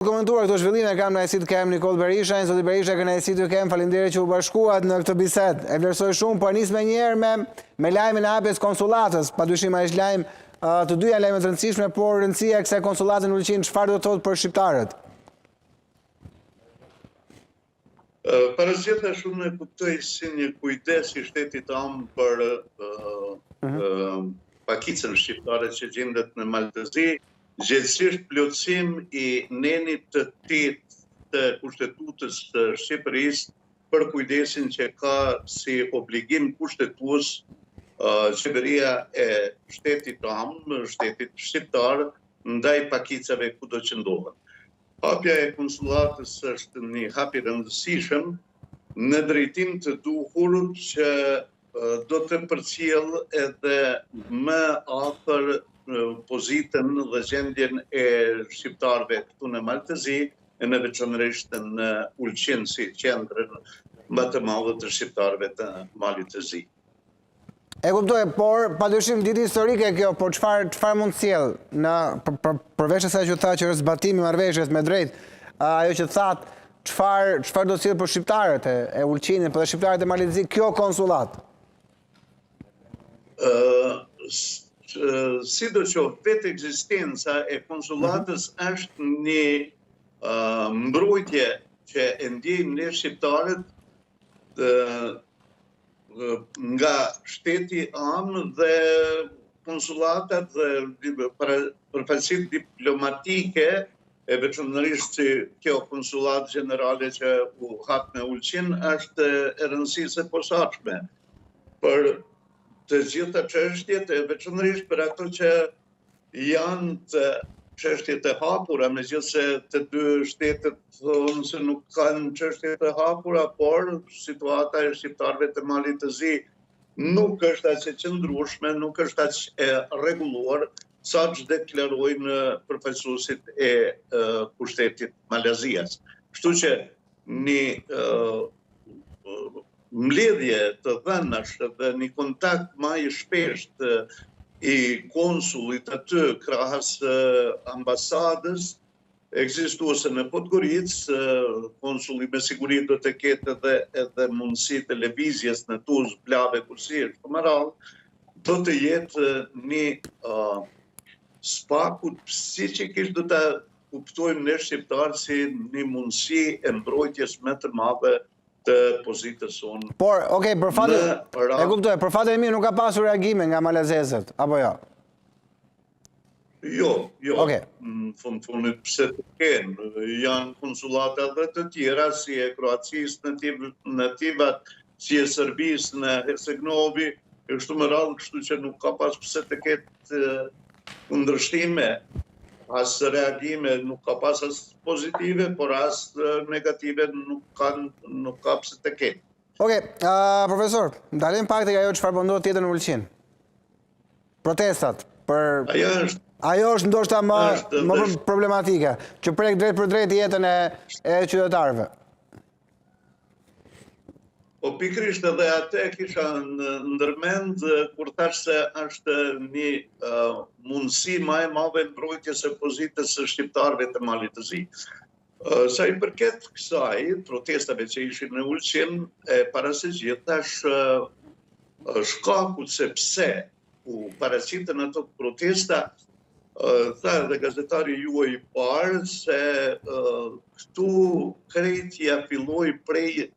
Komentuar këto zhvillime kam kënaqësi të kem Nikol Berisha, zoti Berisha, kënaqësi të kem, faleminderit që u bashkuat në këtë bisedë. E vlerësoj shumë, po nis më njëherë me lajmin e hapjes konsullatës. Padyshim ai është lajm, të dyja lajme të rëndësishme, por rëndësia e kësaj konsullate në Ulqin çfarë do të thotë për shqiptarët? Paragjithësisht unë e kuptoj si një kujdes i shtetit tonë për pakicën shqiptare që gjendet në Maltëzi, gjithësisht plotësim i nenit të 8 të Kushtetutës së Shqipërisë për kujdesin që ka si obligim kushtetues qeveria e shtetit tonë, shtetit shqiptar, ndaj pakicave kudo që ndodhen. Hapja e konsullatës është një hapje rëndësishëm në drejtim të duhur që do të përcjell edhe më afër pozitën dhe gjendjen e shqiptarëve këtu në Maltëzi, e në veçanërisht në Ulqin si qendrën më të madhe të shqiptarëve të Malit të Zi. E kuptoj, por padyshim ditë historike kjo, por çfarë mund të sjell në përveç asaj që tha që është zbatimi i marrëveshjes me drejt, ajo që thatë, çfarë do të sjell për shqiptarët e Ulqinit, për shqiptarët e Malit të Zi kjo konsullat? Sidoqoftë vetë ekzistenca e konsullatës është një mbrojtje që e ndjejmë ne shqiptarët nga shteti anë dhe konsulatat dhe përfaqësitë diplomatike, e veçanërisht që kjo konsulat gjenerale që u hap në Ulqin është e rëndësishme e posaçme për të gjitha çështjet, e veçanërisht për ato që janë të çështjet e hapura, megjithëse të dy shtetet thonë se nuk kanë çështje të hapura, por situata e shqiptarëve të Malit të Zi nuk është aq e qëndrueshme, nuk është aq e rregulluar sa që deklarojnë përfaqësuesit e pushtetit Malazias. Kështu që një mbledhje të dhënash dhe një kontakt më i shpeshtë i konsullit aty krahas ambasadës ekzistuese në Podgoricë, konsulli me siguri do të ketë edhe mundësi të lëvizjes në Tuzë, Plavë, Kursir, më radhë, do të jetë një spakut psiqikisht do të kuptojmë ne shqiptarë si një mundësi e mbrojtjes më të madhe të pozitës sonë. Por, okay, për fatin e mirë nuk ka pasur reagime nga malazezët, apo jo? Jo. Okay. Në fundit pse të kenë. Janë konsulata dhe të tjera, si e Kroacisë në Tivat, si e Serbisë në Herceg-Novi, e kështu me radhë, kështu që nuk ka pas pse të ketë kundërshtime. As reagime nuk ka pas as pozitive, por as negative nuk ka pse të ketë. Okej, profesor, ndalim pak tek ajo çfarë po ndodh tjetër në Ulqin. Protestat për ajo është ndoshta më problematike, që prek drejt për drejt jetën e qytetarëve. Po pikrisht edhe atë kisha ndërmend kur thash se është një mundësi më e madhe mbrojtjes së pozitës së shqiptarëve të Malit të Zi. Sa i përket kësaj, protestave që ishin në Ulqin, para së gjithash shkaku se pse u paraqiten ato protesta, tha edhe gazetari juaj i parë se këtu krejtja filloi prej